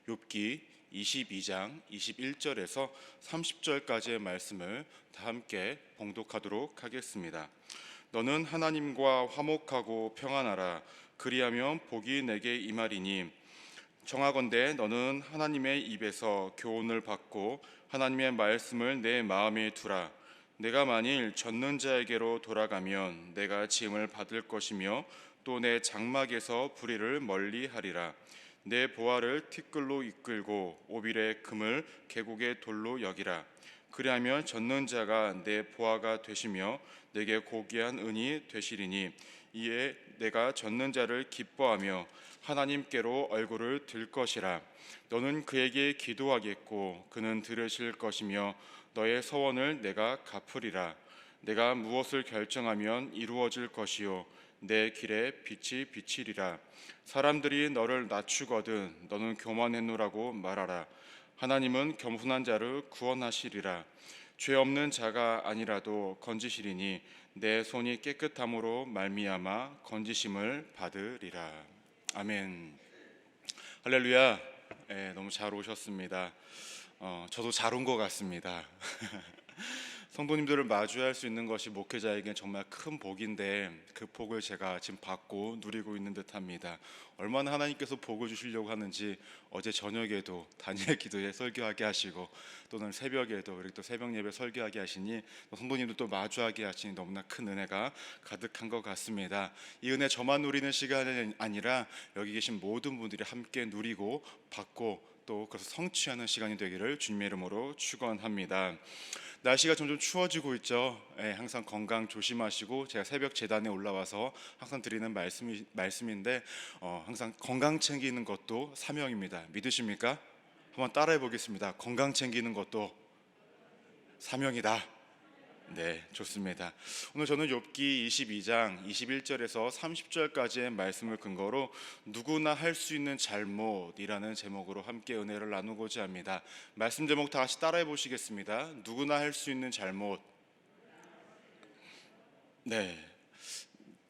욥기 22장 21절에서 30절까지의 말씀을 다 함께 봉독하도록 하겠습니다. 너는 하나님과 화목하고 평안하라. 그리하면 복이 내게 임하리니 청하건대 너는 하나님의 입에서 교훈을 받고 하나님의 말씀을 내 마음에 두라. 내가 만일 젖는 자에게로 돌아가면 내가 지음을 받을 것이며 또 내 장막에서 불의를 멀리하리라. 내 보화를 티끌로 이끌고 오빌의 금을 계곡의 돌로 여기라. 그리하면 젖는 자가 내 보화가 되시며 내게 고귀한 은이 되시리니 이에 내가 젖는 자를 기뻐하며 하나님께로 얼굴을 들 것이라. 너는 그에게 기도하겠고 그는 들으실 것이며 너의 서원을 내가 갚으리라. 내가 무엇을 결정하면 이루어질 것이요 내 길에 빛이 비치리라. 사람들이 너를 낮추거든 너는 교만했노라고 말하라. 하나님은 겸손한 자를 구원하시리라. 죄 없는 자가 아니라도 건지시리니 내 손이 깨끗함으로 말미암아 건지심을 받으리라. 아멘. 할렐루야. 너무 잘 오셨습니다. 저도 잘 온 것 같습니다. 성도님들을 마주할 수 있는 것이 목회자에겐 정말 큰 복인데 그 복을 제가 지금 받고 누리고 있는 듯합니다. 얼마나 하나님께서 복을 주시려고 하는지 어제 저녁에도 다니엘 기도에 설교하게 하시고 또는 새벽에도 이렇게 또 새벽 예배 설교하게 하시니 성도님들 또 마주하게 하시니 너무나 큰 은혜가 가득한 것 같습니다. 이 은혜 저만 누리는 시간이 아니라 여기 계신 모든 분들이 함께 누리고 받고 또 그래서 성취하는 시간이 되기를 주님의 이름으로 축원합니다. 날씨가 점점 추워지고 있죠. 항상 건강 조심하시고 제가 새벽 제단에 올라와서 항상 드리는 말씀인데 항상 건강 챙기는 것도 사명입니다. 믿으십니까? 한번 따라해 보겠습니다. 건강 챙기는 것도 사명이다. 네, 좋습니다. 오늘 저는 욥기 22장 21절에서 30절까지의 말씀을 근거로 누구나 할 수 있는 잘못이라는 제목으로 함께 은혜를 나누고자 합니다. 말씀 제목 다 같이 따라해 보시겠습니다. 누구나 할 수 있는 잘못. 네,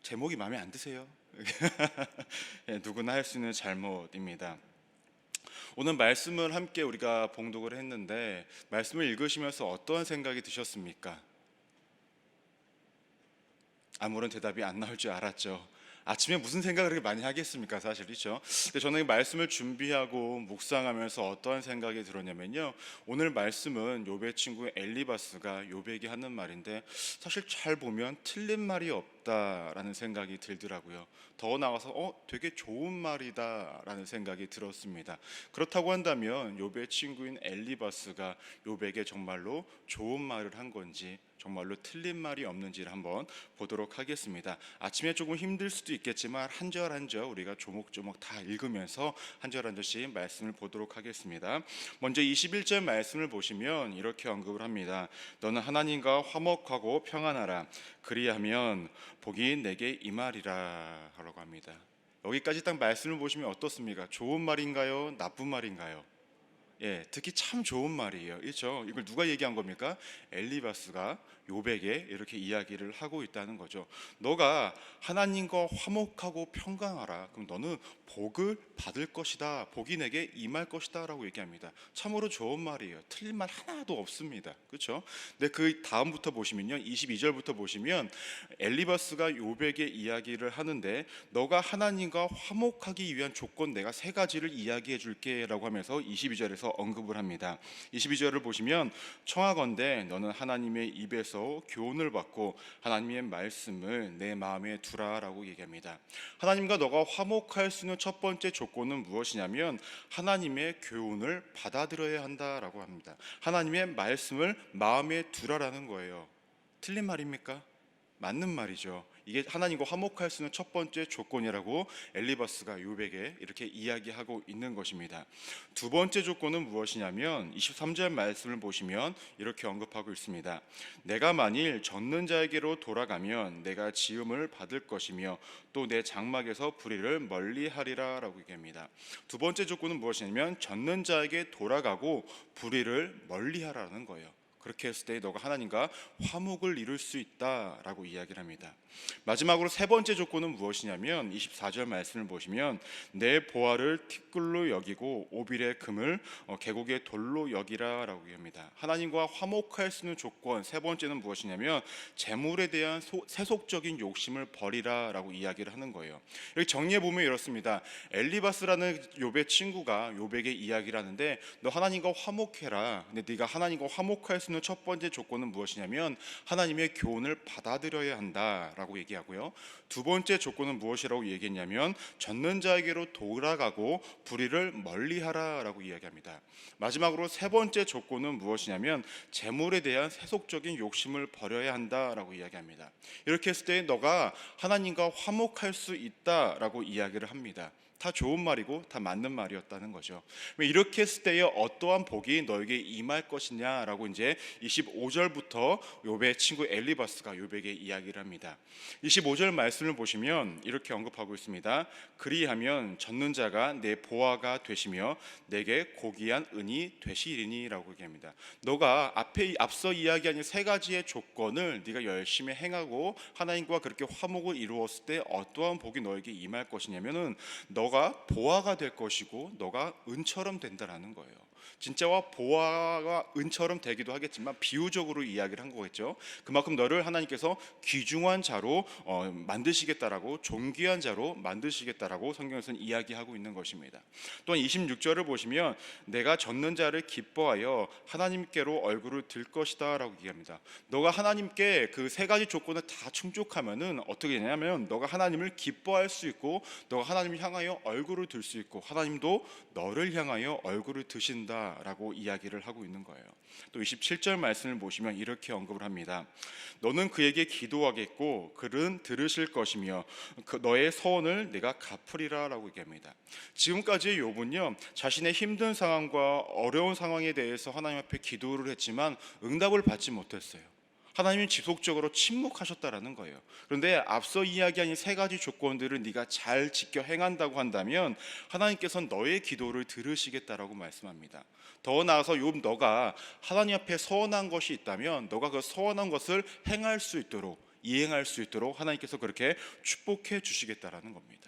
제목이 마음에 안 드세요? 네, 누구나 할 수 있는 잘못입니다. 오늘 말씀을 함께 우리가 봉독을 했는데 말씀을 읽으시면서 어떠한 생각이 드셨습니까? 아무런 대답이 안 나올 줄 알았죠. 아침에 무슨 생각을 그렇게 많이 하겠습니까, 사실이죠. 근데 저는 이 말씀을 준비하고 묵상하면서 어떠한 생각이 들었냐면요, 오늘 말씀은 욥의 친구 엘리바스가 욥에게 하는 말인데 사실 잘 보면 틀린 말이 없다라는 생각이 들더라고요. 더 나아가서 되게 좋은 말이다라는 생각이 들었습니다. 그렇다고 한다면 욥의 친구인 엘리바스가 욥에게 정말로 좋은 말을 한 건지 정말로 틀린 말이 없는지를 한번 보도록 하겠습니다. 아침에 조금 힘들 수도 있겠지만 한 절 한 절 우리가 조목조목 다 읽으면서 한 절 한 절씩 말씀을 보도록 하겠습니다. 먼저 21절 말씀을 보시면 이렇게 언급을 합니다. 너는 하나님과 화목하고 평안하라. 그리하면 복이 내게 임하리라 라고 합니다. 여기까지 딱 말씀을 보시면 어떻습니까? 좋은 말인가요? 나쁜 말인가요? 듣기 참 좋은 말이에요. 그렇죠? 이걸 누가 얘기한 겁니까? 엘리바스가 욥에게 이렇게 이야기를 하고 있다는 거죠. 너가 하나님과 화목하고 평강하라. 그럼 너는 복을 받을 것이다. 복이 내게 임할 것이다 라고 얘기합니다. 참으로 좋은 말이에요. 틀린 말 하나도 없습니다. 그렇죠? 근데 그 다음부터 보시면요, 22절부터 보시면 엘리바스가 욥에게 이야기를 하는데 너가 하나님과 화목하기 위한 조건 내가 세 가지를 이야기해 줄게 라고 하면서 22절에서 언급을 합니다. 22절을 보시면 청하건대 너는 하나님의 입에서 교훈을 받고 하나님의 말씀을 내 마음에 두라 라고 얘기합니다. 하나님과 너가 화목할 수 있는 첫 번째 조건은 무엇이냐면 하나님의 교훈을 받아들여야 한다라고 합니다. 하나님의 말씀을 마음에 두라라는 거예요. 틀린 말입니까? 맞는 말이죠. 이게 하나님과 화목할 수 있는 첫 번째 조건이라고 엘리바스가 욥에게 이렇게 이야기하고 있는 것입니다. 두 번째 조건은 무엇이냐면 23절 말씀을 보시면 이렇게 언급하고 있습니다. 내가 만일 젖는 자에게로 돌아가면 내가 지음을 받을 것이며 또 내 장막에서 불의를 멀리하리라 라고 얘기합니다. 두 번째 조건은 무엇이냐면 젖는 자에게 돌아가고 불의를 멀리하라는 거예요. 그렇게 했을 때 너가 하나님과 화목을 이룰 수 있다라고 이야기를 합니다. 마지막으로 세 번째 조건은 무엇이냐면 24절 말씀을 보시면 내 보화를 티끌로 여기고 오빌의 금을 계곡의 돌로 여기라라고 합니다. 하나님과 화목할 수 있는 조건 세 번째는 무엇이냐면 재물에 대한 세속적인 욕심을 버리라라고 이야기를 하는 거예요. 여기 정리해 보면 이렇습니다. 엘리바스라는 욥의 친구가 욥에게 이야기를 하는데 너 하나님과 화목해라. 근데 네가 하나님과 화목할 수 있는 첫 번째 조건은 무엇이냐면 하나님의 교훈을 받아들여야 한다라고 얘기하고요. 두 번째 조건은 무엇이라고 얘기했냐면 젖는 자에게로 돌아가고 불의를 멀리하라라고 이야기합니다. 마지막으로 세 번째 조건은 무엇이냐면 재물에 대한 세속적인 욕심을 버려야 한다라고 이야기합니다. 이렇게 했을 때 너가 하나님과 화목할 수 있다라고 이야기를 합니다. 다 좋은 말이고 다 맞는 말이었다는 거죠. 이렇게 했을 때에 어떠한 복이 너에게 임할 것이냐라고 이제 25절부터 욥의 친구 엘리바스가 욥에게 이야기를 합니다. 25절 말씀을 보시면 이렇게 언급하고 있습니다. 그리하면 젖는 자가 내 보화가 되시며 내게 고귀한 은이 되시리니라고 얘기합니다. 너가 앞서 이야기한 세 가지의 조건을 네가 열심히 행하고 하나님과 그렇게 화목을 이루었을 때 어떠한 복이 너에게 임할 것이냐면은 너가 보화가 될 것이고 너가 은처럼 된다라는 거예요. 진짜와 보화가 은처럼 되기도 하겠지만 비유적으로 이야기를 한 거겠죠. 그만큼 너를 하나님께서 귀중한 자로 만드시겠다라고, 존귀한 자로 만드시겠다라고 성경에서는 이야기하고 있는 것입니다. 또한 26절을 보시면 내가 젖는 자를 기뻐하여 하나님께로 얼굴을 들 것이다 라고 얘기합니다. 너가 하나님께 그 세 가지 조건을 다 충족하면은 어떻게 되냐면 너가 하나님을 기뻐할 수 있고 너가 하나님을 향하여 얼굴을 들 수 있고 하나님도 너를 향하여 얼굴을 드신다 라고 이야기를 하고 있는 거예요. 또 27절 말씀을 보시면 이렇게 언급을 합니다. 너는 그에게 기도하겠고 그는 들으실 것이며 너의 서원을 내가 갚으리라 라고 얘기합니다. 지금까지의 욥은요 자신의 힘든 상황과 어려운 상황에 대해서 하나님 앞에 기도를 했지만 응답을 받지 못했어요. 하나님이 지속적으로 침묵하셨다라는 거예요. 그런데 앞서 이야기한 이 세 가지 조건들을 네가 잘 지켜 행한다고 한다면 하나님께서는 너의 기도를 들으시겠다라고 말씀합니다. 더 나아서 욥 너가 하나님 앞에 서원한 것이 있다면 너가 그 서원한 것을 행할 수 있도록 이행할 수 있도록 하나님께서 그렇게 축복해 주시겠다라는 겁니다.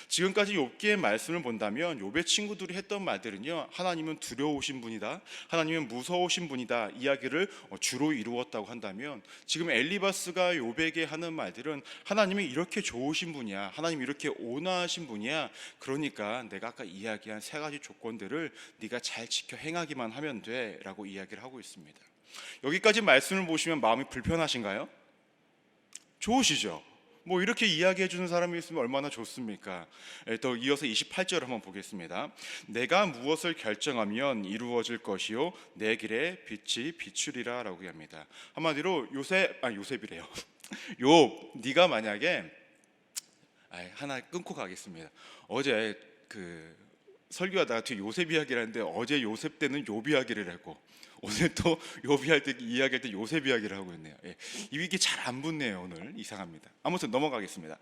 지금까지 욥기의 말씀을 본다면 욥의 친구들이 했던 말들은요 하나님은 두려우신 분이다, 하나님은 무서우신 분이다 이야기를 주로 이루었다고 한다면 지금 엘리바스가 욥에게 하는 말들은 하나님이 이렇게 좋으신 분이야, 하나님이 이렇게 온화하신 분이야, 그러니까 내가 아까 이야기한 세 가지 조건들을 네가 잘 지켜 행하기만 하면 돼 라고 이야기를 하고 있습니다. 여기까지 말씀을 보시면 마음이 불편하신가요? 좋으시죠? 뭐 이렇게 이야기해 주는 사람이 있으면 얼마나 좋습니까? 더 이어서 28절 한번 보겠습니다. 내가 무엇을 결정하면 이루어질 것이요 내 길에 빛이 비추리라 라고 합니다. 한마디로 요셉이래요. 욥 네가 만약에 하나 끊고 가겠습니다. 어제 그 설교하다가 뒤에 요셉 이야기를 하는데 어제 요셉 때는 욥 이야기를 했고 오늘 또 욥 이야기할 때 요셉 이야기를 하고 있네요. 이게 잘 안 붙네요. 오늘 이상합니다. 아무튼 넘어가겠습니다.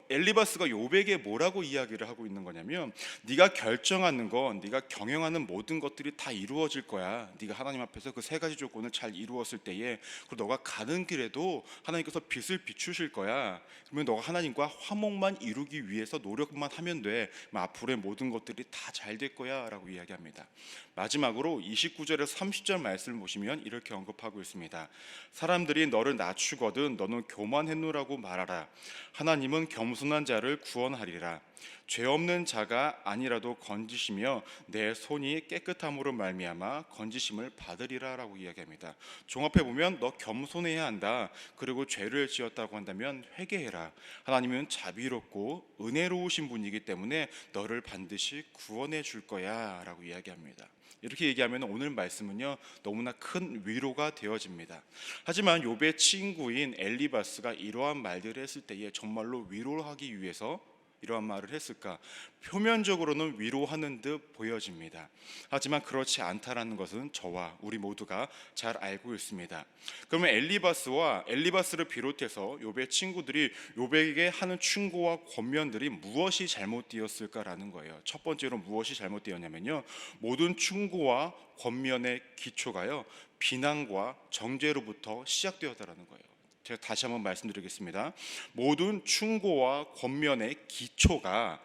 엘리바스가 욥에게 뭐라고 이야기를 하고 있는 거냐면 네가 결정하는 건 네가 경영하는 모든 것들이 다 이루어질 거야. 네가 하나님 앞에서 그 세 가지 조건을 잘 이루었을 때에 그리고 너가 가는 길에도 하나님께서 빛을 비추실 거야. 그러면 너가 하나님과 화목만 이루기 위해서 노력만 하면 돼. 앞으로의 모든 것들이 다 잘 될 거야 라고 이야기합니다. 마지막으로 29절에서 30절 말씀을 보시면 이렇게 언급하고 있습니다. 사람들이 너를 낮추거든 너는 교만했노라고 말하라. 하나님은 겸손한 자를 구원하리라. 죄 없는 자가 아니라도 건지시며 내 손이 깨끗함으로 말미암아 건지심을 받으리라라고 이야기합니다. 종합해 보면 너 겸손해야 한다. 그리고 죄를 지었다고 한다면 회개해라. 하나님은 자비롭고 은혜로우신 분이기 때문에 너를 반드시 구원해 줄 거야라고 이야기합니다. 이렇게 얘기하면 오늘 말씀은요 너무나 큰 위로가 되어집니다. 하지만 욥의 친구인 엘리바스가 이러한 말들을 했을 때에 정말로 위로하기 위해서 이러한 말을 했을까? 표면적으로는 위로하는 듯 보여집니다. 하지만 그렇지 않다라는 것은 저와 우리 모두가 잘 알고 있습니다. 그러면 엘리바스를 비롯해서 욥의 친구들이 욥에게 하는 충고와 권면들이 무엇이 잘못되었을까라는 거예요. 첫 번째로 무엇이 잘못되었냐면요, 모든 충고와 권면의 기초가요, 비난과 정죄로부터 시작되었다라는 거예요. 제가 다시 한번 말씀드리겠습니다. 모든 충고와 권면의 기초가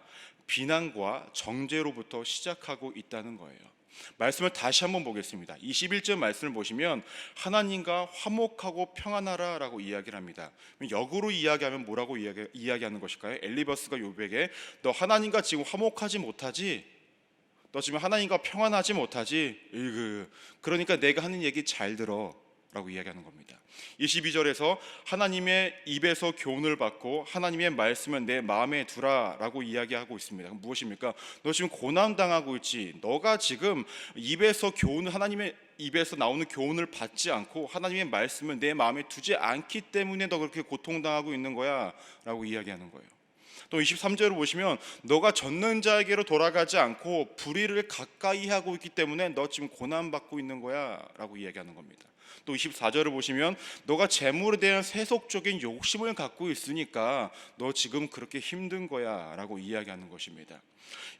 비난과 정죄로부터 시작하고 있다는 거예요. 말씀을 다시 한번 보겠습니다. 21절 말씀을 보시면 하나님과 화목하고 평안하라 라고 이야기를 합니다. 역으로 이야기하면 뭐라고 이야기하는 것일까요? 엘리바스가 욥에게 너 하나님과 지금 화목하지 못하지? 너 지금 하나님과 평안하지 못하지? 그러니까 내가 하는 얘기 잘 들어 라고 이야기하는 겁니다. 22절에서 하나님의 입에서 교훈을 받고 하나님의 말씀은 내 마음에 두라 라고 이야기하고 있습니다. 무엇입니까? 너 지금 고난당하고 있지. 너가 지금 하나님의 입에서 나오는 교훈을 받지 않고 하나님의 말씀을 내 마음에 두지 않기 때문에 너 그렇게 고통당하고 있는 거야 라고 이야기하는 거예요. 또 23절을 보시면 너가 젖는 자에게로 돌아가지 않고 불의를 가까이 하고 있기 때문에 너 지금 고난받고 있는 거야 라고 이야기하는 겁니다. 또 24절을 보시면 너가 재물에 대한 세속적인 욕심을 갖고 있으니까 너 지금 그렇게 힘든 거야 라고 이야기하는 것입니다.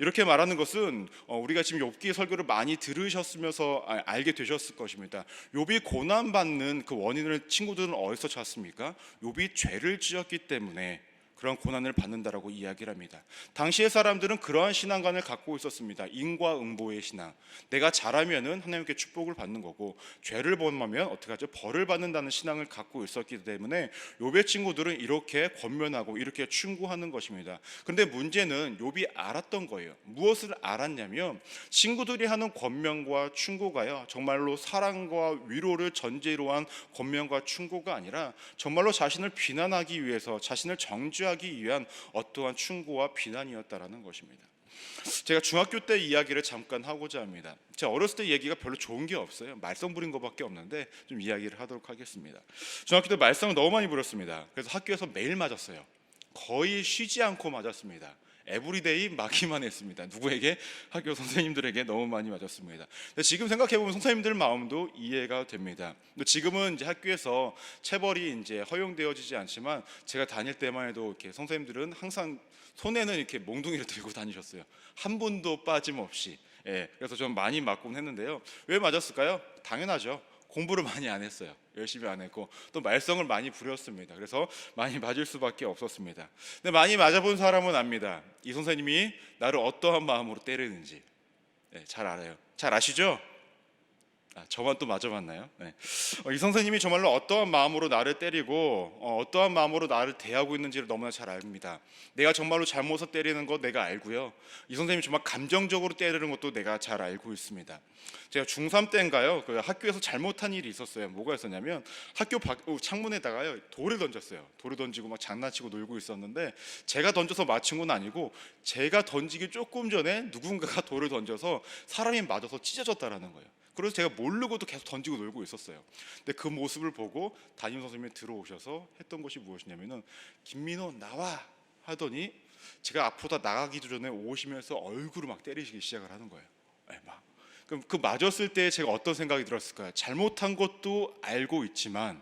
이렇게 말하는 것은 우리가 지금 욥기 설교를 많이 들으셨으면서 알게 되셨을 것입니다. 욥이 고난받는 그 원인을 친구들은 어디서 찾습니까? 욥이 죄를 지었기 때문에 그런 고난을 받는다라고 이야기를 합니다. 당시의 사람들은 그러한 신앙관을 갖고 있었습니다. 인과응보의 신앙. 내가 잘하면은 하나님께 축복을 받는 거고 죄를 범하면 어떻게 하죠? 벌을 받는다는 신앙을 갖고 있었기 때문에 욥의 친구들은 이렇게 권면하고 이렇게 충고하는 것입니다. 그런데 문제는 욥이 알았던 거예요. 무엇을 알았냐면 친구들이 하는 권면과 충고가요, 정말로 사랑과 위로를 전제로 한 권면과 충고가 아니라 정말로 자신을 비난하기 위해서, 자신을 정죄하기 위한 어떠한 충고와 비난이었다라는 것입니다. 제가 중학교 때 이야기를 잠깐 하고자 합니다. 제가 어렸을 때 얘기가 별로 좋은 게 없어요. 말썽 부린 것밖에 없는데 좀 이야기를 하도록 하겠습니다. 중학교 때 말썽을 너무 많이 부렸습니다. 그래서 학교에서 매일 맞았어요. 거의 쉬지 않고 맞았습니다. 에브리데이 맞기만 했습니다. 누구에게? 학교 선생님들에게 너무 많이 맞았습니다. 근데 지금 생각해 보면 선생님들 마음도 이해가 됩니다. 근데 지금은 이제 학교에서 체벌이 이제 허용되어지지 않지만 제가 다닐 때만 해도 이렇게 선생님들은 항상 손에는 이렇게 몽둥이를 들고 다니셨어요. 한 분도 빠짐없이. 그래서 좀 많이 맞곤 했는데요. 왜 맞았을까요? 당연하죠. 공부를 많이 안 했어요. 열심히 안 했고 또 말썽을 많이 부렸습니다. 그래서 많이 맞을 수밖에 없었습니다. 근데 많이 맞아본 사람은 압니다. 이 선생님이 나를 어떠한 마음으로 때리는지 잘 알아요. 잘 아시죠? 저만 또 맞아봤나요? 이 선생님이 정말로 어떠한 마음으로 나를 때리고 어떠한 마음으로 나를 대하고 있는지를 너무나 잘 압니다. 내가 정말로 잘못해서 때리는 거 내가 알고요. 이 선생님이 정말 감정적으로 때리는 것도 내가 잘 알고 있습니다. 제가 중3 때인가요? 그 학교에서 잘못한 일이 있었어요. 뭐가 있었냐면 학교 창문에다가요 돌을 던졌어요. 돌을 던지고 막 장난치고 놀고 있었는데 제가 던져서 맞춘 건 아니고 제가 던지기 조금 전에 누군가가 돌을 던져서 사람이 맞아서 찢어졌다라는 거예요. 그래서 제가 모르고도 계속 던지고 놀고 있었어요. 근데 그 모습을 보고 담임 선생님이 들어오셔서 했던 것이 무엇이냐면은 김민호 나와 하더니 제가 앞으로 다 나가기도 전에 오시면서 얼굴을 막 때리시기 시작을 하는 거예요. 그럼 그 맞았을 때 제가 어떤 생각이 들었을까요? 잘못한 것도 알고 있지만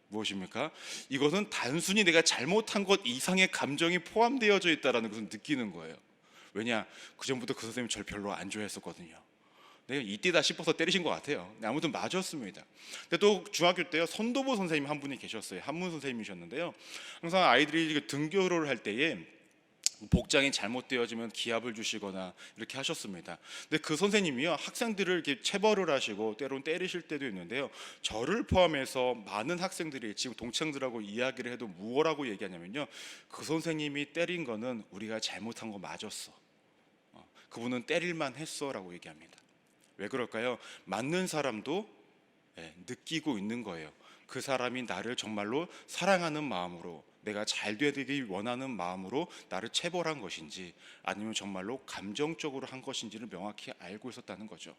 무엇입니까? 이것은 단순히 내가 잘못한 것 이상의 감정이 포함되어져 있다는 것을 느끼는 거예요. 왜냐? 그전부터 그 선생님이 저를 별로 안 좋아했었거든요. 내가 이때다 싶어서 때리신 것 같아요. 아무튼 맞았습니다. 근데 또 중학교 때요, 선도부 선생님 한 분이 계셨어요. 한문 선생님이셨는데요. 항상 아이들이 등교를 할 때에 복장이 잘못되어지면 기합을 주시거나 이렇게 하셨습니다. 근데 그 선생님이요, 학생들을 이렇게 체벌을 하시고 때로는 때리실 때도 있는데요. 저를 포함해서 많은 학생들이 지금 동창들하고 이야기를 해도 무엇라고 얘기하냐면요, 그 선생님이 때린 거는 우리가 잘못한 거 맞았어. 그분은 때릴만 했어라고 얘기합니다. 왜 그럴까요? 맞는 사람도 느끼고 있는 거예요. 그 사람이 나를 정말로 사랑하는 마음으로 내가 잘 되기 원하는 마음으로 나를 체벌한 것인지 아니면 정말로 감정적으로 한 것인지를 명확히 알고 있었다는 거죠.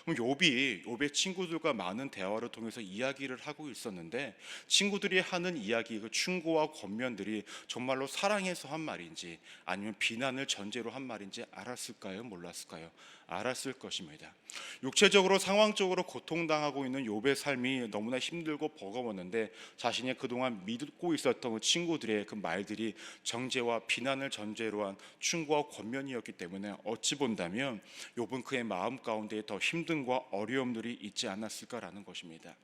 그럼 욥의 친구들과 많은 대화를 통해서 이야기를 하고 있었는데 친구들이 하는 이야기, 그 충고와 권면들이 정말로 사랑해서 한 말인지 아니면 비난을 전제로 한 말인지 알았을까요? 몰랐을까요? 알았을 것입니다. 육체적으로 상황적으로 고통당하고 있는 욥의 삶이 너무나 힘들고 버거웠는데 자신이 그동안 믿고 있었던 그 친구들의 그 말들이 정죄와 비난을 전제로 한 충고와 권면이었기 때문에 어찌 본다면 욥은 그의 마음 가운데 더 힘듦과 어려움들이 있지 않았을까라는 것입니다.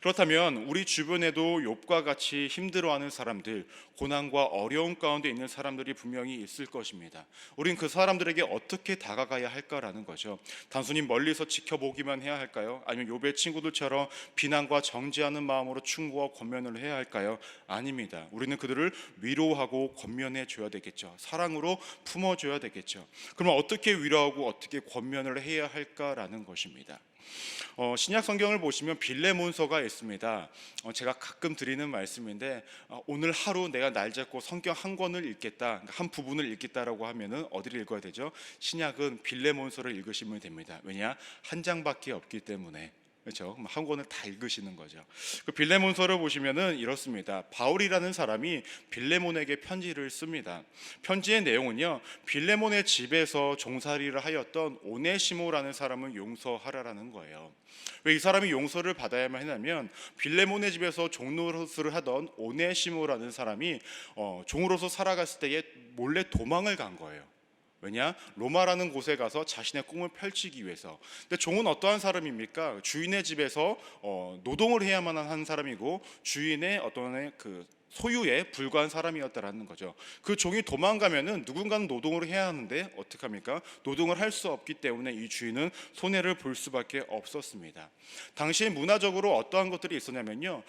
그렇다면 우리 주변에도 욥과 같이 힘들어하는 사람들, 고난과 어려움 가운데 있는 사람들이 분명히 있을 것입니다. 우린 그 사람들에게 어떻게 다가가야 할까라는 거죠. 단순히 멀리서 지켜보기만 해야 할까요? 아니면 욥의 친구들처럼 비난과 정죄하는 마음으로 충고와 권면을 해야 할까요? 아닙니다. 우리는 그들을 위로하고 권면해 줘야 되겠죠. 사랑으로 품어줘야 되겠죠. 그러면 어떻게 위로하고 어떻게 권면을 해야 할까라는 것입니다. 신약 성경을 보시면 빌레몬서가 있습니다. 제가 가끔 드리는 말씀인데 오늘 하루 내가 날 잡고 성경 한 권을 읽겠다, 한 부분을 읽겠다라고 하면은 어디를 읽어야 되죠? 신약은 빌레몬서를 읽으시면 됩니다. 왜냐? 한 장밖에 없기 때문에. 그렇죠? 한 권을 다 읽으시는 거죠. 그 빌레몬서를 보시면은 이렇습니다. 바울이라는 사람이 빌레몬에게 편지를 씁니다. 편지의 내용은요, 빌레몬의 집에서 종살이를 하였던 오네시모라는 사람을 용서하라라는 거예요. 왜 이 사람이 용서를 받아야만 했냐면 빌레몬의 집에서 종노릇을 하던 오네시모라는 사람이 종으로서 살아갔을 때에 몰래 도망을 간 거예요. 왜냐? 로마라는 곳에 가서 자신의 꿈을 펼치기 위해서. 근데 종은 어떠한 사람입니까? 주인의 집에서 노동을 해야만 한 사람이고 주인의 어떤 그 소유에 불과한 사람이었다라는 거죠. 그 종이 도망가면은 누군가는 노동을 해야 하는데 어떡합니까? 노동을 할 수 없기 때문에 이 주인은 손해를 볼 수밖에 없었습니다. 당시 문화적으로 어떠한 것들이 있었냐면요,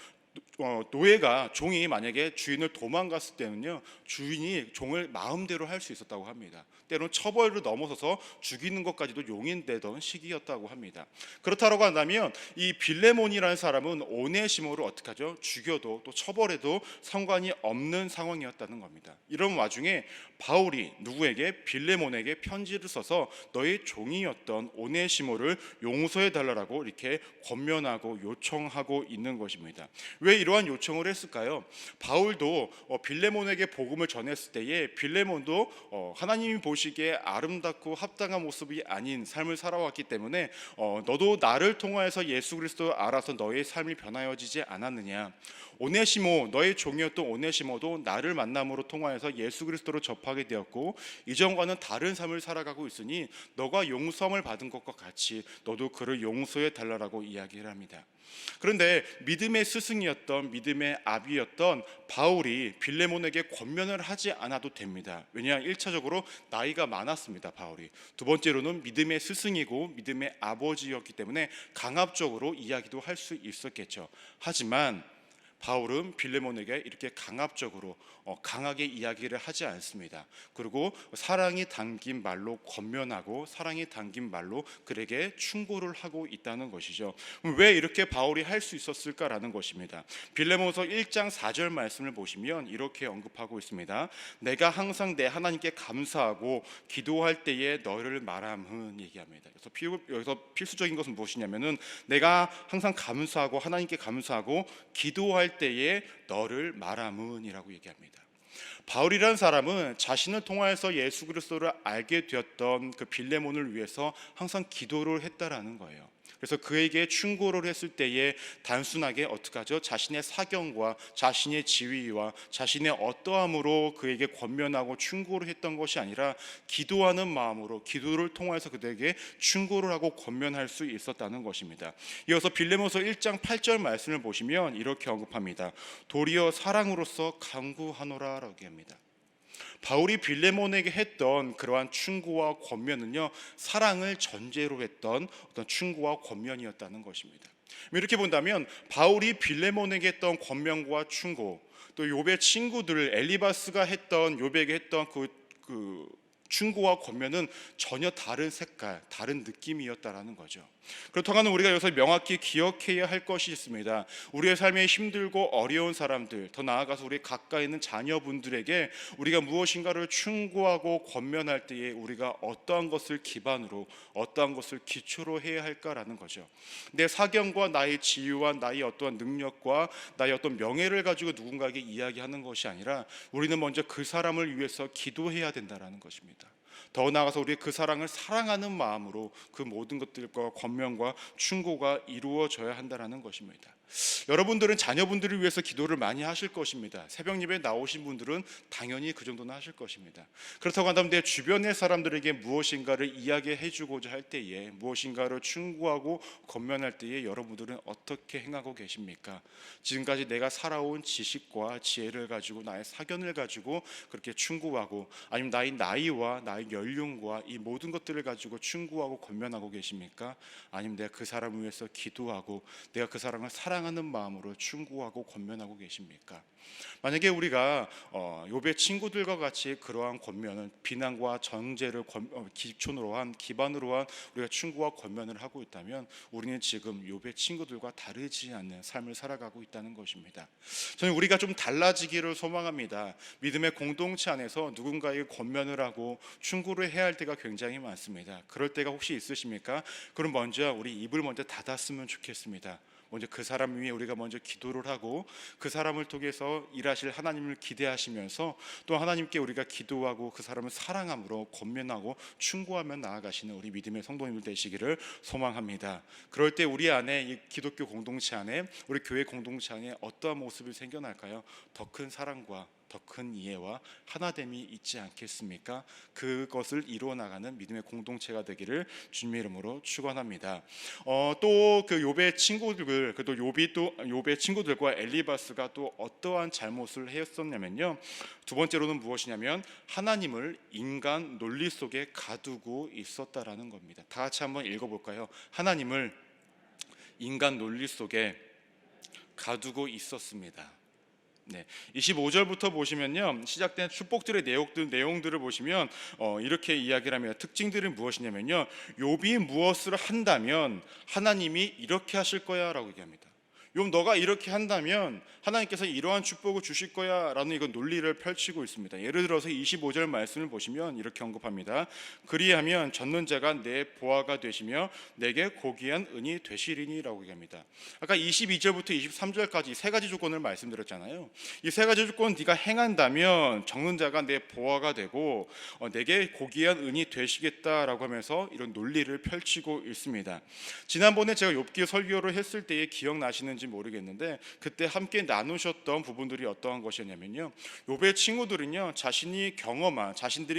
노예가 종이 만약에 주인을 도망갔을 때는요, 주인이 종을 마음대로 할 수 있었다고 합니다. 때로는 처벌을 넘어서서 죽이는 것까지도 용인되던 시기였다고 합니다. 그렇다고 한다면 이 빌레몬이라는 사람은 오네시모를 어떻게 하죠? 죽여도 또 처벌해도 상관이 없는 상황이었다는 겁니다. 이런 와중에 바울이 누구에게? 빌레몬에게 편지를 써서 너의 종이었던 오네시모를 용서해 달라고 이렇게 권면하고 요청하고 있는 것입니다. 왜 이러한 요청을 했을까요? 바울도 빌레몬에게 복음을 전했을 때에 빌레몬도 하나님이 보시기에 아름답고 합당한 모습이 아닌 삶을 살아왔기 때문에 너도 나를 통하여서 예수 그리스도를 알아서 너의 삶이 변하여지지 않았느냐. 오네시모, 너의 종이었던 오네시모도 나를 만남으로 통하여서 예수 그리스도로 접하게 되었고 이전과는 다른 삶을 살아가고 있으니 너가 용서함을 받은 것과 같이 너도 그를 용서해 달라고 이야기를 합니다. 그런데 믿음의 스승이었던, 믿음의 아비였던 바울이 빌레몬에게 권면을 하지 않아도 됩니다. 왜냐하면 1차적으로 나이가 많았습니다. 바울이. 두 번째로는 믿음의 스승이고 믿음의 아버지였기 때문에 강압적으로 이야기도 할 수 있었겠죠. 하지만 바울은 빌레몬에게 이렇게 강압적으로 강하게 이야기를 하지 않습니다. 그리고 사랑이 담긴 말로 권면하고 사랑이 담긴 말로 그에게 충고를 하고 있다는 것이죠. 왜 이렇게 바울이 할 수 있었을까라는 것입니다. 빌레몬서 1장 4절 말씀을 보시면 이렇게 언급하고 있습니다. 내가 항상 내 하나님께 감사하고 기도할 때에 너를 말함은 얘기합니다. 그래서 여기서 필수적인 것은 무엇이냐면은 내가 항상 감사하고 하나님께 감사하고 기도할 때에 너를 말함은이라고 얘기합니다. 바울이라는 사람은 자신을 통하여서 예수 그리스도를 알게 되었던 그 빌레몬을 위해서 항상 기도를 했다라는 거예요. 그래서 그에게 충고를 했을 때에 단순하게 어떻게 하죠? 자신의 사경과 자신의 지위와 자신의 어떠함으로 그에게 권면하고 충고를 했던 것이 아니라 기도하는 마음으로 기도를 통해서 그들에게 충고를 하고 권면할 수 있었다는 것입니다. 이어서 빌레몬서 1장 8절 말씀을 보시면 이렇게 언급합니다. 도리어 사랑으로서 간구하노라라고 합니다. 바울이 빌레몬에게 했던 그러한 충고와 권면은요, 사랑을 전제로 했던 어떤 충고와 권면이었다는 것입니다. 이렇게 본다면 바울이 빌레몬에게 했던 권면과 충고, 또 욥의 친구들 엘리바스가 했던 욥에게 했던 그 충고와 권면은 전혀 다른 색깔, 다른 느낌이었다라는 거죠. 그렇다면 우리가 여기서 명확히 기억해야 할 것이 있습니다. 우리의 삶에 힘들고 어려운 사람들, 더 나아가서 우리 가까이 있는 자녀분들에게 우리가 무엇인가를 충고하고 권면할 때에 우리가 어떠한 것을 기반으로, 어떠한 것을 기초로 해야 할까라는 거죠. 내 사견과 나의 지위와 나의 어떠한 능력과 나의 어떤 명예를 가지고 누군가에게 이야기하는 것이 아니라 우리는 먼저 그 사람을 위해서 기도해야 된다라는 것입니다. 더 나아가서 우리 그 사랑을 사랑하는 마음으로 그 모든 것들과 권면과 충고가 이루어져야 한다는 것입니다. 여러분들은 자녀분들을 위해서 기도를 많이 하실 것입니다. 새벽 예배에 나오신 분들은 당연히 그 정도는 하실 것입니다. 그렇다고 한다면 내 주변의 사람들에게 무엇인가를 이야기해 주고자 할 때에, 무엇인가를 충고하고 권면할 때에 여러분들은 어떻게 행하고 계십니까? 지금까지 내가 살아온 지식과 지혜를 가지고, 나의 사견을 가지고 그렇게 충고하고, 아니면 나의 나이와 나의 연륜과 이 모든 것들을 가지고 충고하고 권면하고 계십니까? 아니면 내가 그 사람을 위해서 기도하고 내가 그 사람을 사랑하는 마음으로 충고하고 권면하고 계십니까? 만약에 우리가 욥의 친구들과 같이 그러한 권면을, 비난과 정죄를 기반으로 한 우리가 충고와 권면을 하고 있다면 우리는 지금 욥의 친구들과 다르지 않는 삶을 살아가고 있다는 것입니다. 저는 우리가 좀 달라지기를 소망합니다. 믿음의 공동체 안에서 누군가에게 권면을 하고 충고를 해야 할 때가 굉장히 많습니다. 그럴 때가 혹시 있으십니까? 그럼 먼저 우리 입을 먼저 닫았으면 좋겠습니다. 먼저 그 사람 위에 우리가 먼저 기도를 하고 그 사람을 통해서 일하실 하나님을 기대하시면서 또 하나님께 우리가 기도하고 그 사람을 사랑함으로 권면하고 충고하며 나아가시는 우리 믿음의 성도님들 되시기를 소망합니다. 그럴 때 우리 안에, 이 기독교 공동체 안에, 우리 교회 공동체 안에 어떠한 모습이 생겨날까요? 더 큰 사랑과 더 큰 이해와 하나됨이 있지 않겠습니까? 그것을 이루어 나가는 믿음의 공동체가 되기를 주님의 이름으로 축원합니다. 또 그 욥의 친구들, 그또 욥의 친구들과 엘리바스가 또 어떠한 잘못을 했었냐면요. 두 번째로는 무엇이냐면 하나님을 인간 논리 속에 가두고 있었다라는 겁니다. 다 같이 한번 읽어볼까요? 하나님을 인간 논리 속에 가두고 있었습니다. 네, 25절부터 보시면요, 시작된 축복들의 내용들을 보시면 이렇게 이야기를 합니다. 특징들은 무엇이냐면요, 욥이 무엇을 한다면 하나님이 이렇게 하실 거야 라고 얘기합니다. 욥, 너가 이렇게 한다면 하나님께서 이러한 축복을 주실 거야 라는 이건 논리를 펼치고 있습니다. 예를 들어서 25절 말씀을 보시면 이렇게 언급합니다. 그리하면 젖는 자가 내 보화가 되시며 내게 고귀한 은이 되시리니 라고 얘기합니다. 아까 22절부터 23절까지 세 가지 조건을 말씀드렸잖아요. 이 세 가지 조건 네가 행한다면 적는 자가 내 보화가 되고 내게 고귀한 은이 되시겠다라고 하면서 이런 논리를 펼치고 있습니다. 지난번에 제가 욥기 설교를 했을 때에 기억나시는지 모르겠는데 그때 함께 나누셨던 부분들이 어떠한 것이었냐면요, 욥의 친구들은요, 자신들이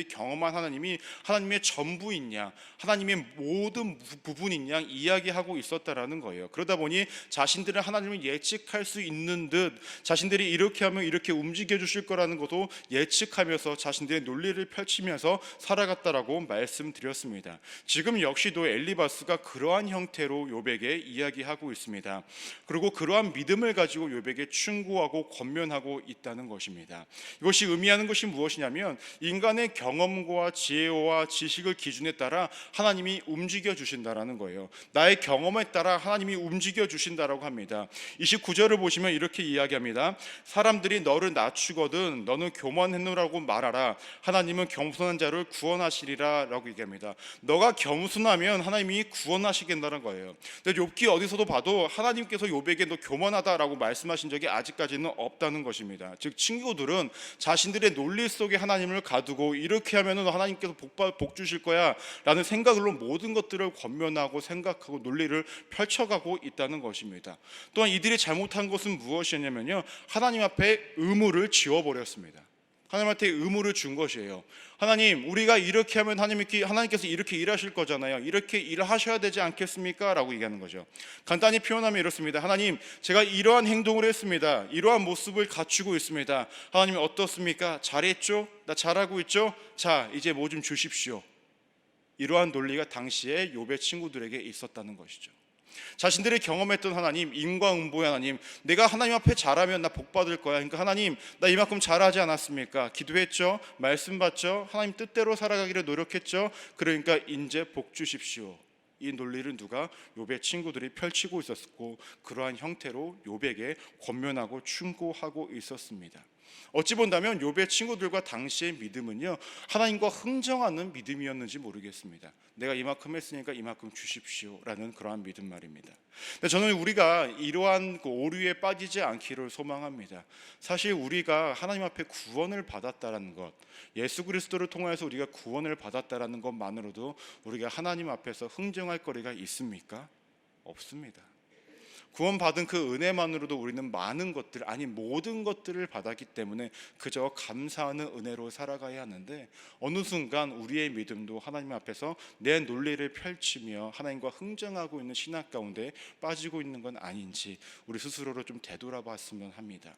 경험한 하나님이 하나님의 전부이냐, 하나님의 모든 부분이냐 이야기하고 있었다라는 거예요. 그러다 보니 자신들은 하나님을 예측할 수 있는 듯, 자신들이 이렇게 하면 이렇게 움직여 주실 거라는 것도 예측하면서 자신들의 논리를 펼치면서 살아갔다라고 말씀드렸습니다. 지금 역시도 엘리바스가 그러한 형태로 욥에게 이야기하고 있습니다. 그리고 그러한 믿음을 가지고 욥에게 충고하고 권면하고 있다는 것입니다. 이것이 의미하는 것이 무엇이냐면 인간의 경험과 지혜와 지식을 기준에 따라 하나님이 움직여 주신다라는 거예요. 나의 경험에 따라 하나님이 움직여 주신다라고 합니다. 29절을 보시면 이렇게 이야기합니다. 사람들이 너를 낮추거든 너는 교만했노라고 말하라. 하나님은 겸손한 자를 구원하시리라 라고 얘기합니다. 너가 겸손하면 하나님이 구원하시겠다는 거예요. 근데 욥기 어디서도 봐도 하나님께서 욥에게 너 교만하다라고 말씀하신 적이 아직까지는 없다는 것입니다. 즉 친구들은 자신들의 논리 속에 하나님을 가두고 이렇게 하면 하나님께서 복 주실 거야 라는 생각으로 모든 것들을 권면하고 생각하고 논리를 펼쳐가고 있다는 것입니다. 또한 이들이 잘못한 것은 무엇이었냐면요, 하나님 앞에 의무를 지워버렸습니다. 하나님한테 의무를 준 것이에요. 하나님, 우리가 이렇게 하면 하나님께서 이렇게 일하실 거잖아요. 이렇게 일하셔야 되지 않겠습니까? 라고 얘기하는 거죠. 간단히 표현하면 이렇습니다. 하나님, 제가 이러한 행동을 했습니다. 이러한 모습을 갖추고 있습니다. 하나님 어떻습니까? 잘했죠? 나 잘하고 있죠? 자, 이제 뭐 좀 주십시오. 이러한 논리가 당시에 욥의 친구들에게 있었다는 것이죠. 자신들이 경험했던 하나님, 인과응보의 하나님, 내가 하나님 앞에 잘하면 나 복 받을 거야. 그러니까 하나님, 나 이만큼 잘하지 않았습니까? 기도했죠, 말씀 받죠, 하나님 뜻대로 살아가기를 노력했죠. 그러니까 인제 복 주십시오. 이 논리를 누가? 욥의 친구들이 펼치고 있었고, 그러한 형태로 욥에게 권면하고 충고하고 있었습니다. 어찌 본다면 욥의 친구들과 당시의 믿음은요, 하나님과 흥정하는 믿음이었는지 모르겠습니다. 내가 이만큼 했으니까 이만큼 주십시오라는 그러한 믿음 말입니다. 근데 저는 우리가 이러한 오류에 빠지지 않기를 소망합니다. 사실 우리가 하나님 앞에 구원을 받았다라는 것, 예수 그리스도를 통해서 우리가 구원을 받았다라는 것만으로도 우리가 하나님 앞에서 흥정할 거리가 있습니까? 없습니다. 구원받은 그 은혜만으로도 우리는 많은 것들, 아니 모든 것들을 받았기 때문에 그저 감사하는 은혜로 살아가야 하는데, 어느 순간 우리의 믿음도 하나님 앞에서 내 논리를 펼치며 하나님과 흥정하고 있는 신앙 가운데 빠지고 있는 건 아닌지 우리 스스로를 좀 되돌아봤으면 합니다.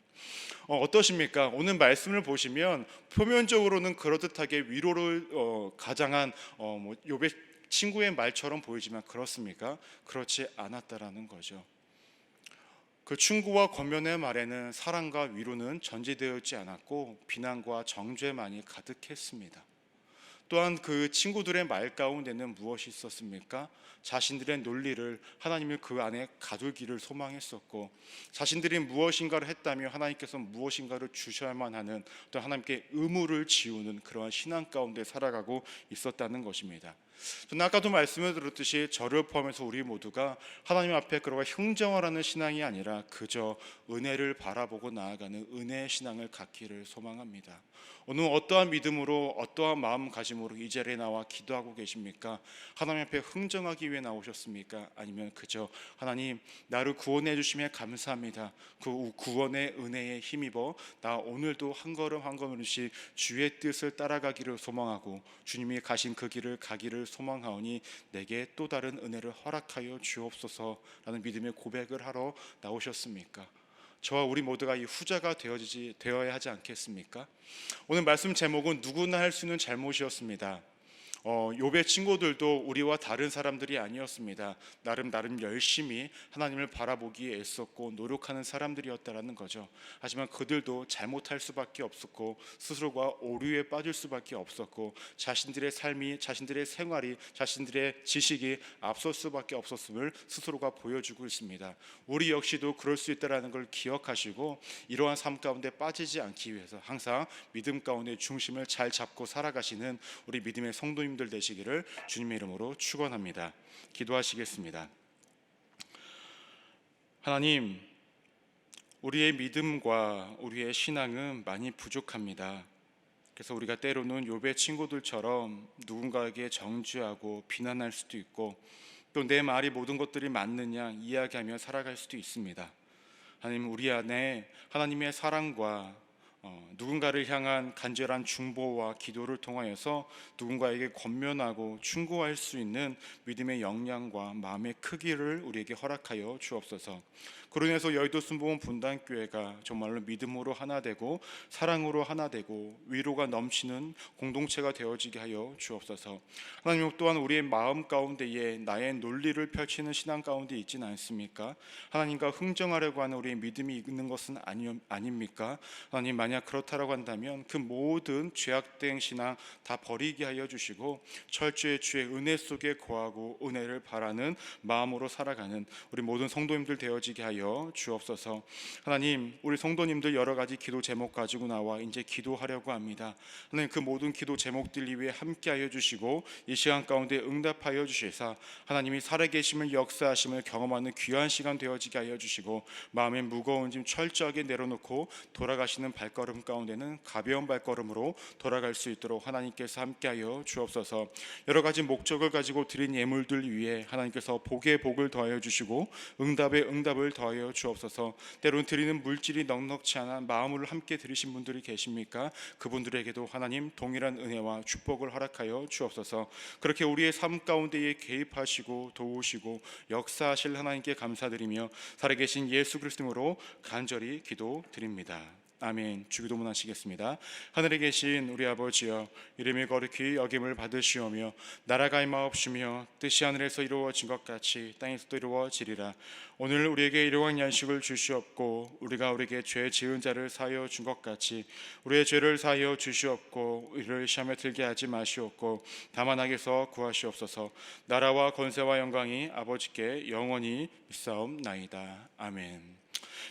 어떠십니까? 오늘 말씀을 보시면 표면적으로는 그럴듯하게 위로를 가장한 욥의 친구의 말처럼 보이지만 그렇습니까? 그렇지 않았다라는 거죠. 그 충고와 권면의 말에는 사랑과 위로는 전제되어 있지 않았고 비난과 정죄만이 가득했습니다. 또한 그 친구들의 말 가운데는 무엇이 있었습니까? 자신들의 논리를 하나님을 그 안에 가두기를 소망했었고, 자신들이 무엇인가를 했다며 하나님께서 무엇인가를 주셔야만 하는 또 하나님께 의무를 지우는 그러한 신앙 가운데 살아가고 있었다는 것입니다. 저는 아까도 말씀을 드렸듯이 저를 포함해서 우리 모두가 하나님 앞에 그러한 흥정하라는 신앙이 아니라 그저 은혜를 바라보고 나아가는 은혜의 신앙을 갖기를 소망합니다. 오늘 어떠한 믿음으로 어떠한 마음가짐으로 이 자리에 나와 기도하고 계십니까? 하나님 앞에 흥정하기 위해 나오셨습니까? 아니면 그저 하나님, 나를 구원해 주심에 감사합니다, 그 구원의 은혜에 힘입어 나 오늘도 한 걸음 한 걸음씩 주의 뜻을 따라가기를 소망하고 주님이 가신 그 길을 가기를 소망하오니 내게 또 다른 은혜를 허락하여 주옵소서라는 믿음의 고백을 하러 나오셨습니까? 저와 우리 모두가 이 후자가 되어야 하지 않겠습니까? 오늘 말씀 제목은 누구나 할 수 있는 잘못이었습니다. 욥의 친구들도 우리와 다른 사람들이 아니었습니다. 나름 열심히 하나님을 바라보기에 애썼고 노력하는 사람들이었다라는 거죠. 하지만 그들도 잘못할 수밖에 없었고 스스로가 오류에 빠질 수밖에 없었고 자신들의 삶이, 자신들의 생활이, 자신들의 지식이 앞설 수밖에 없었음을 스스로가 보여주고 있습니다. 우리 역시도 그럴 수 있다는 걸 기억하시고 이러한 삶 가운데 빠지지 않기 위해서 항상 믿음 가운데 중심을 잘 잡고 살아가시는 우리 믿음의 성도님들 되시기를 주님의 이름으로 축원합니다. 기도하시겠습니다. 하나님, 우리의 믿음과 우리의 신앙은 많이 부족합니다. 그래서 우리가 때로는 욥의 친구들처럼 누군가에게 정죄하고 비난할 수도 있고 또 내 말이 모든 것들이 맞느냐 이야기하며 살아갈 수도 있습니다. 하나님, 우리 안에 하나님의 사랑과 누군가를 향한 간절한 중보와 기도를 통하여서 누군가에게 권면하고 충고할 수 있는 믿음의 역량과 마음의 크기를 우리에게 허락하여 주옵소서. 그로 인해서 여의도 순복음 분당교회가 정말로 믿음으로 하나 되고 사랑으로 하나 되고 위로가 넘치는 공동체가 되어지게 하여 주옵소서. 하나님, 또한 우리의 마음 가운데에 나의 논리를 펼치는 신앙 가운데 있지는 않습니까? 하나님과 흥정하려고 하는 우리의 믿음이 있는 것은 아닙니까? 하나님, 만약 그렇다라고 한다면 그 모든 죄악된 신앙 다 버리게 하여 주시고 철저히 주의 은혜 속에 거하고 은혜를 바라는 마음으로 살아가는 우리 모든 성도님들 되어지게 하여 주옵소서. 하나님, 우리 성도님들 여러 가지 기도 제목 가지고 나와 이제 기도하려고 합니다. 하나님, 그 모든 기도 제목들 위해 함께하여 주시고 이 시간 가운데 응답하여 주시사 하나님이 살아계심을 역사하심을 경험하는 귀한 시간 되어지게 하여 주시고 마음의 무거운 짐 철저하게 내려놓고 돌아가시는 발걸음 가운데는 가벼운 발걸음으로 돌아갈 수 있도록 하나님께서 함께하여 주옵소서. 여러 가지 목적을 가지고 드린 예물들 위해 하나님께서 복의 복을 더하여 주시고 응답의 응답을 더하여 주옵소서. 때로는 드리는 물질이 넉넉치 않아 마음으로 함께 드리신 분들이 계십니까? 그분들에게도 하나님 동일한 은혜와 축복을 허락하여 주옵소서. 그렇게 우리의 삶 가운데에 개입하시고 도우시고 역사하실 하나님께 감사드리며 살아계신 예수 그리스도로 간절히 기도드립니다. 아멘. 주기도문 하시겠습니다. 하늘에 계신 우리 아버지여, 이름이 거룩히 여김을 받으시오며 나라가 임하옵시며 뜻이 하늘에서 이루어진 것 같이 땅에서도 이루어지리라. 오늘 우리에게 일용할 양식을 주시옵고 우리가 우리에게 죄 지은 자를 사하여 준 것 같이 우리의 죄를 사하여 주시옵고 우리를 시험에 들게 하지 마시옵고 다만 악에서 구하시옵소서. 나라와 권세와 영광이 아버지께 영원히 있사옵나이다. 아멘.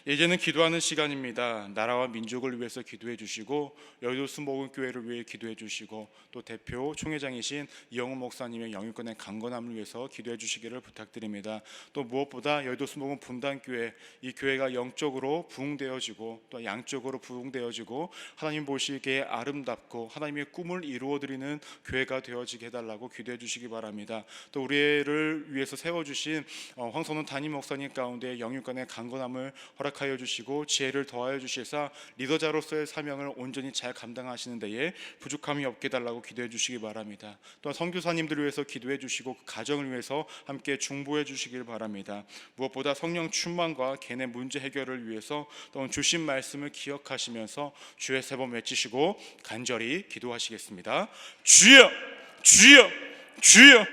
이제는 기도하는 시간입니다. 나라와 민족을 위해서 기도해 주시고 여의도 수목원교회를 위해 기도해 주시고 또 대표 총회장이신 이영훈 목사님의 영유권의 강건함을 위해서 기도해 주시기를 부탁드립니다. 또 무엇보다 여의도 수목원 분단교회, 이 교회가 영적으로 부흥되어지고 또 양적으로 부흥되어지고 하나님 보시기에 아름답고 하나님의 꿈을 이루어드리는 교회가 되어지게 해달라고 기도해 주시기 바랍니다. 또 우리를 위해서 세워주신 황선훈 담임 목사님 가운데 영유권의 강건함을 허락하여 주시고 지혜를 더하여 주시사 리더자로서의 사명을 온전히 잘 감당하시는 데에 부족함이 없게 해달라고 기도해 주시기 바랍니다. 또한 선교사님들을 위해서 기도해 주시고 그 가정을 위해서 함께 중보해 주시길 바랍니다. 무엇보다 성령 충만과 개인의 문제 해결을 위해서 또한 주신 말씀을 기억하시면서 주의 세 번 외치시고 간절히 기도하시겠습니다. 주여, 주여, 주여.